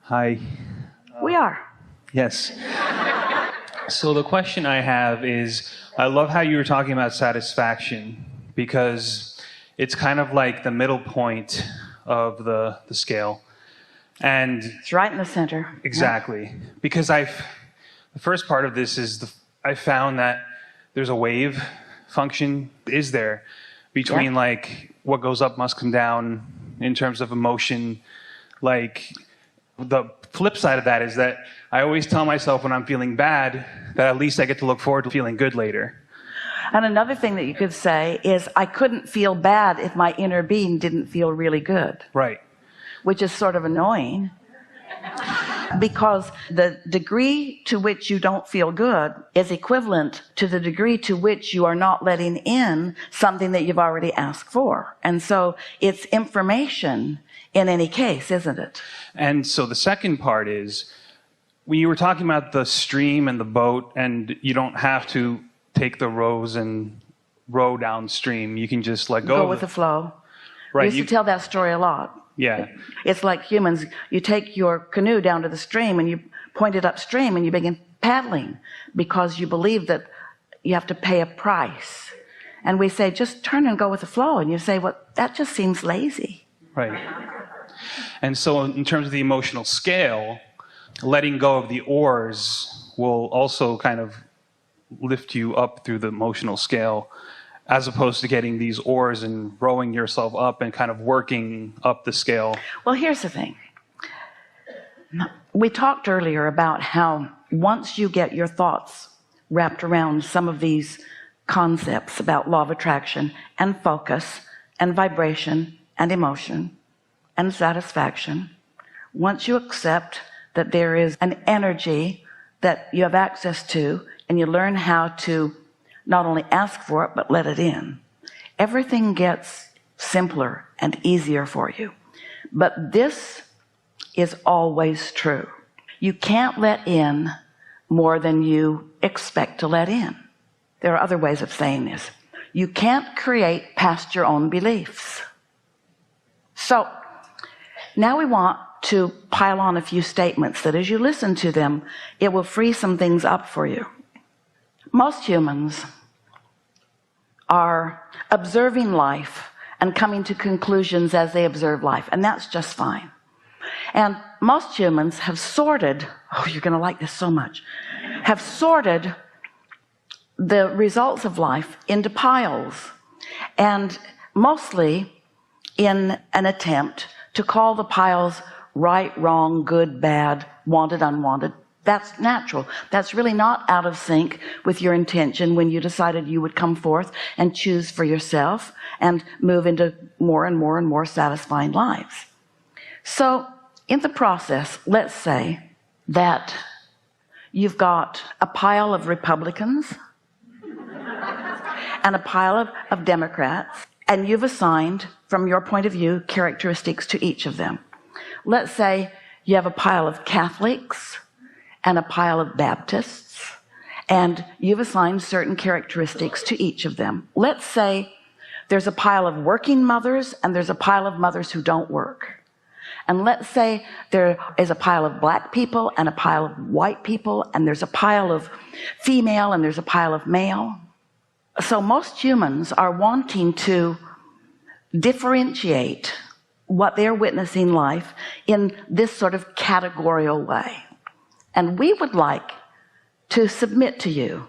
Hi. We are. Yes. So the question I have is, I love how you were talking about satisfaction, because it's kind of like the middle point of the scale. And It's right in the center. exactly, because the first part of this is I found that there's a wave function is there between like what goes up must come down in terms of emotion. Like the flip side of that is that I always tell myself when I'm feeling bad that at least I get to look forward to feeling good later. And another thing that you could say is, I couldn't feel bad if my inner being didn't feel really good. Right. Which is sort of annoying, because the degree to which you don't feel good is equivalent to the degree to which you are not letting in something that you've already asked for. And so it's information in any case, isn't it? And so the second part is, when you were talking about the stream and the boat, and you don't have to take the rows and row downstream, you can just let go with the flow. Right. I used to tell that story a lot. Yeah. It's like humans. You take your canoe down to the stream and you point it upstream and you begin paddling because you believe that you have to pay a price. And we say, just turn and go with the flow. And you say, well, that just seems lazy. Right. And so in terms of the emotional scale, letting go of the oars will also kind of lift you up through the emotional scale, as opposed to getting these oars and rowing yourself up and kind of working up the scale. Well, here's the thing. We talked earlier about how once you get your thoughts wrapped around some of these concepts about law of attraction and focus and vibration and emotion and satisfaction, once you accept that there is an energy that you have access to, and you learn how to not only ask for it, but let it in, everything gets simpler and easier for you. But this is always true. You can't let in more than you expect to let in. There are other ways of saying this. You can't create past your own beliefs. So now we want to pile on a few statements that as you listen to them, it will free some things up for you. Most humans are observing life and coming to conclusions as they observe life, and that's just fine. And most humans have sorted, oh, you're going to like this so much, have sorted the results of life into piles, and mostly in an attempt to call the piles right, wrong, good, bad, wanted, unwanted. That's natural. That's really not out of sync with your intention when you decided you would come forth and choose for yourself and move into more and more and more satisfying lives. So in the process, let's say that you've got a pile of Republicans and a pile of Democrats, and you've assigned, from your point of view, characteristics to each of them. Let's say you have a pile of Catholics and a pile of Baptists, and you've assigned certain characteristics to each of them. Let's say there's a pile of working mothers and there's a pile of mothers who don't work. And let's say there is a pile of black people and a pile of white people, and there's a pile of female and there's a pile of male. So most humans are wanting to differentiate what they're witnessing life in this sort of categorical way. And we would like to submit to you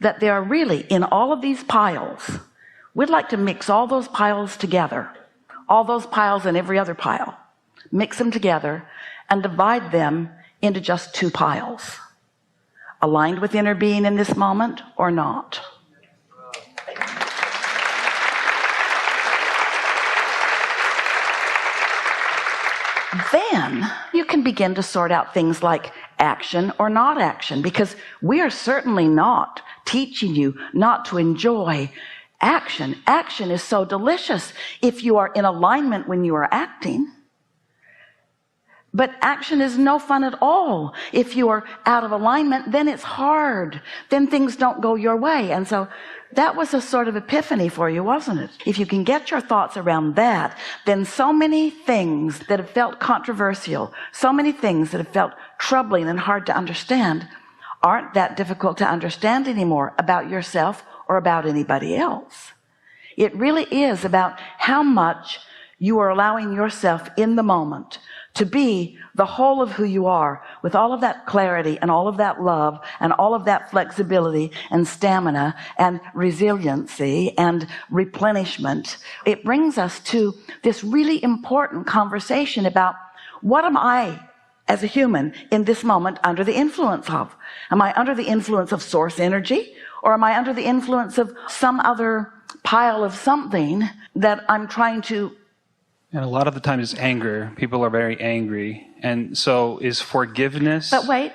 that there are really, in all of these piles, we'd like to mix all those piles together, all those piles and every other pile, mix them together and divide them into just two piles, aligned with inner being in this moment or not. Then you can begin to sort out things like action or not action, because we are certainly not teaching you not to enjoy action. Action is so delicious if you are in alignment when you are acting. But action is no fun at all. If you are out of alignment, then it's hard. Then things don't go your way. And so that was a sort of epiphany for you, wasn't it? If you can get your thoughts around that, then so many things that have felt controversial, so many things that have felt troubling and hard to understand, aren't that difficult to understand anymore about yourself or about anybody else. It really is about how much you are allowing yourself in the moment to be the whole of who you are, with all of that clarity and all of that love and all of that flexibility and stamina and resiliency and replenishment. It brings us to this really important conversation about, what am I as a human in this moment under the influence of? Am I under the influence of source energy, or am I under the influence of some other pile of something that I'm trying to... And a lot of the times it's anger. People are very angry. And so is forgiveness... But wait,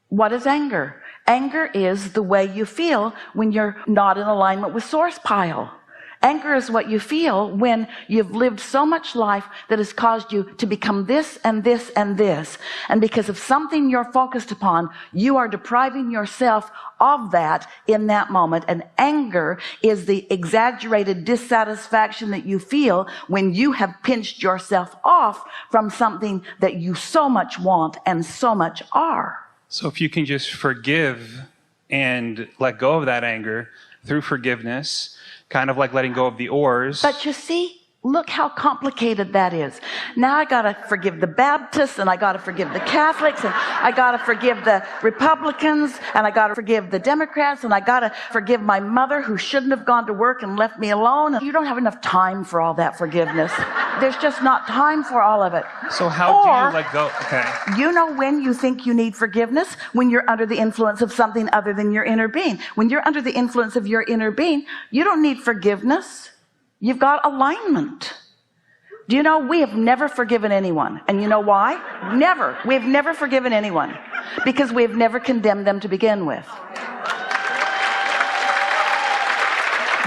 what is anger? Anger is the way you feel when you're not in alignment with source pile. Anger is what you feel when you've lived so much life that has caused you to become this and this and this. And because of something you're focused upon, you are depriving yourself of that in that moment. And anger is the exaggerated dissatisfaction that you feel when you have pinched yourself off from something that you so much want and so much are. So if you can just forgive and let go of that anger through forgiveness, kind of like letting go of the oars. But you see, look how complicated that is. Now I got to forgive the Baptists, and I got to forgive the Catholics, and I got to forgive the Republicans, and I got to forgive the Democrats, and I got to forgive my mother who shouldn't have gone to work and left me alone. You don't have enough time for all that forgiveness. There's just not time for all of it. So how do you let go? Okay. You know when you think you need forgiveness? When you're under the influence of something other than your inner being. When you're under the influence of your inner being, you don't need forgiveness. You've got alignment. Do you know we have never forgiven anyone? And you know why? Never. We've never forgiven anyone because we've never condemned them to begin with.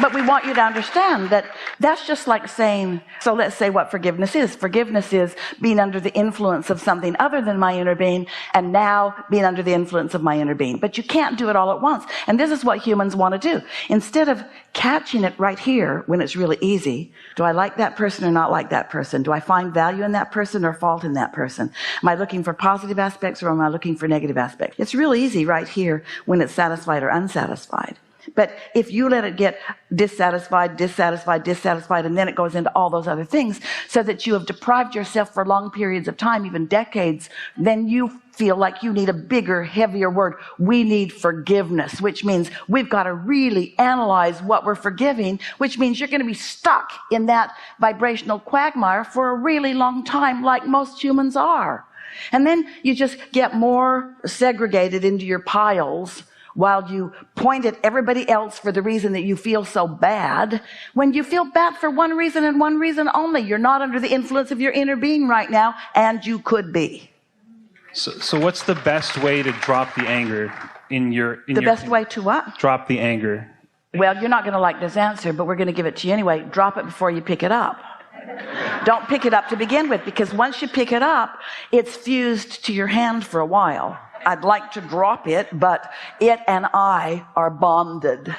But we want you to understand that that's just like saying, so let's say what forgiveness is. Forgiveness is being under the influence of something other than my inner being, and now being under the influence of my inner being. But you can't do it all at once. And this is what humans want to do. Instead of catching it right here when it's really easy, do I like that person or not like that person? Do I find value in that person or fault in that person? Am I looking for positive aspects or am I looking for negative aspects? It's real easy right here when it's satisfied or unsatisfied. But if you let it get dissatisfied, and then it goes into all those other things, so that you have deprived yourself for long periods of time, even decades, then you feel like you need a bigger, heavier word. We need forgiveness, which means we've got to really analyze what we're forgiving, which means you're going to be stuck in that vibrational quagmire for a really long time, like most humans are. And then you just get more segregated into your piles, while you point at everybody else for the reason that you feel so bad, when you feel bad for one reason and one reason only. You're not under the influence of your inner being right now, and you could be. So what's the best way to drop the anger in your... The best way to what? Drop the anger. Well, you're not going to like this answer, but we're going to give it to you anyway. Drop it before you pick it up. Don't pick it up to begin with, because once you pick it up, it's fused to your hand for a while. I'd like to drop it, but it and I are bonded.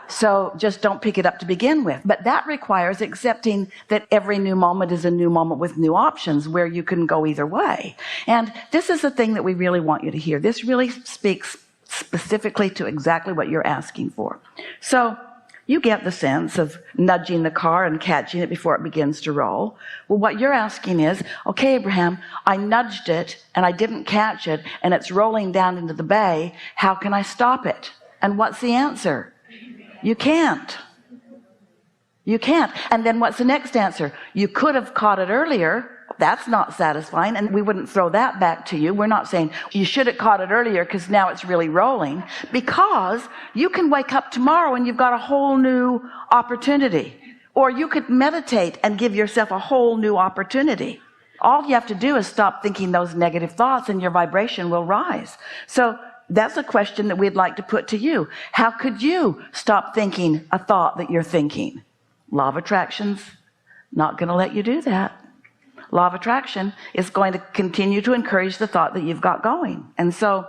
So just don't pick it up to begin with. But that requires accepting that every new moment is a new moment with new options where you can go either way. And this is the thing that we really want you to hear. This really speaks specifically to exactly what you're asking for. So you get the sense of nudging the car and catching it before it begins to roll. Well, what you're asking is, okay, Abraham, I nudged it and I didn't catch it and it's rolling down into the bay. How can I stop it? And what's the answer? You can't. You can't. And then what's the next answer? You could have caught it earlier. That's not satisfying, and we wouldn't throw that back to you. We're not saying you should have caught it earlier because now it's really rolling, because you can wake up tomorrow and you've got a whole new opportunity. Or you could meditate and give yourself a whole new opportunity. All you have to do is stop thinking those negative thoughts and your vibration will rise. So that's a question that we'd like to put to you. How could you stop thinking a thought that you're thinking? Law of attraction's not going to let you do that. Law of attraction is going to continue to encourage the thought that you've got going. And so,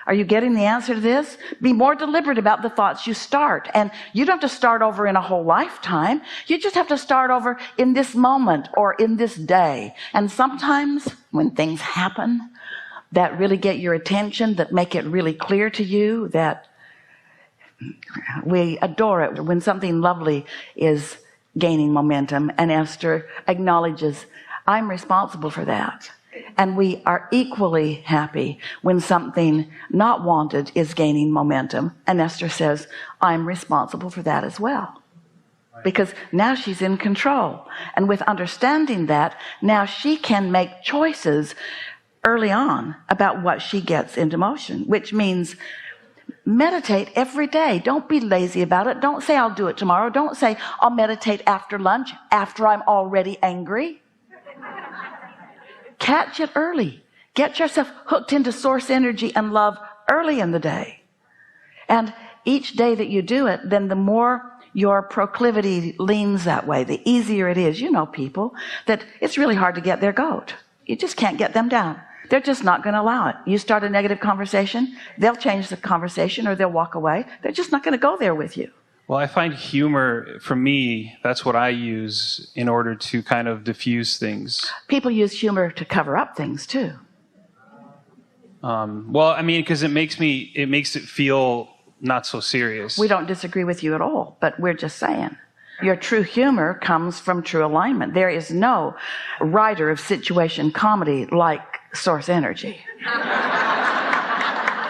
are you getting the answer to this? Be more deliberate about the thoughts you start. And you don't have to start over in a whole lifetime. You just have to start over in this moment or in this day. And sometimes when things happen that really get your attention, that make it really clear to you, that we adore it when something lovely is gaining momentum, and Esther acknowledges, I'm responsible for that. And we are equally happy when something not wanted is gaining momentum, and Esther says, I'm responsible for that as well. Because now she's in control, and with understanding that, now she can make choices early on about what she gets into motion, which means meditate every day. Don't be lazy about it. Don't say I'll do it tomorrow. Don't say I'll meditate after lunch, after I'm already angry. Catch it early. Get yourself hooked into source energy and love early in the day. And each day that you do it, then the more your proclivity leans that way, the easier it is. You know people that it's really hard to get their goat. You just can't get them down. They're just not going to allow it. You start a negative conversation, they'll change the conversation or they'll walk away. They're just not going to go there with you. Well, I find humor, for me, that's what I use in order to kind of diffuse things. People use humor to cover up things too. Well, I mean, because it makes it feel not so serious. We don't disagree with you at all, but we're just saying. Your true humor comes from true alignment. There is no writer of situation comedy like source energy.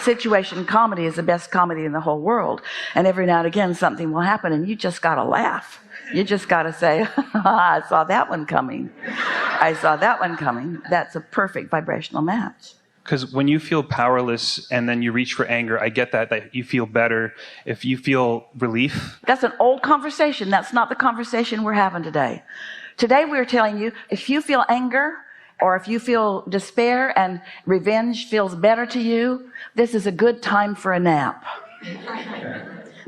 Situation comedy is the best comedy in the whole world. And every now and again, something will happen and you just got to laugh. You just got to say, I saw that one coming. I saw that one coming. That's a perfect vibrational match. Because when you feel powerless and then you reach for anger, I get that you feel better. If you feel relief. That's an old conversation. That's not the conversation we're having today. Today we're telling you, if you feel anger, or if you feel despair and revenge feels better to you, this is a good time for a nap.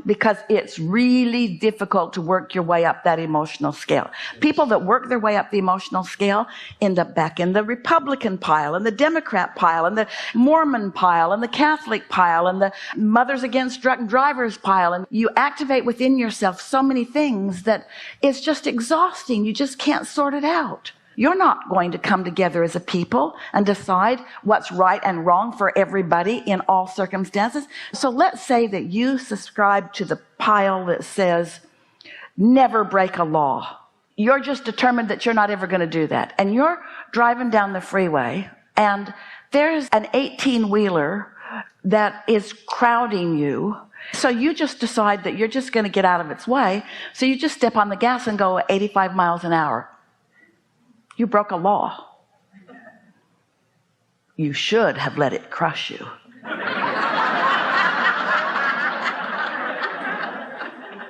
Because it's really difficult to work your way up that emotional scale. People that work their way up the emotional scale end up back in the Republican pile, and the Democrat pile, and the Mormon pile, and the Catholic pile, and the Mothers Against Drunk Drivers pile. And you activate within yourself so many things that it's just exhausting. You just can't sort it out. You're not going to come together as a people and decide what's right and wrong for everybody in all circumstances. So let's say that you subscribe to the pile that says, never break a law. You're just determined that you're not ever going to do that. And you're driving down the freeway and there's an 18-wheeler that is crowding you. So you just decide that you're just going to get out of its way. So you just step on the gas and go 85 miles an hour. You broke a law. You should have let it crush you.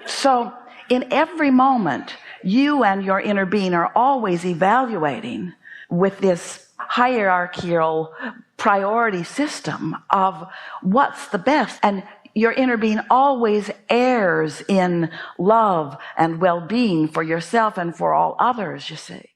So in every moment, you and your inner being are always evaluating with this hierarchical priority system of what's the best. And your inner being always errs in love and well-being for yourself and for all others, you see.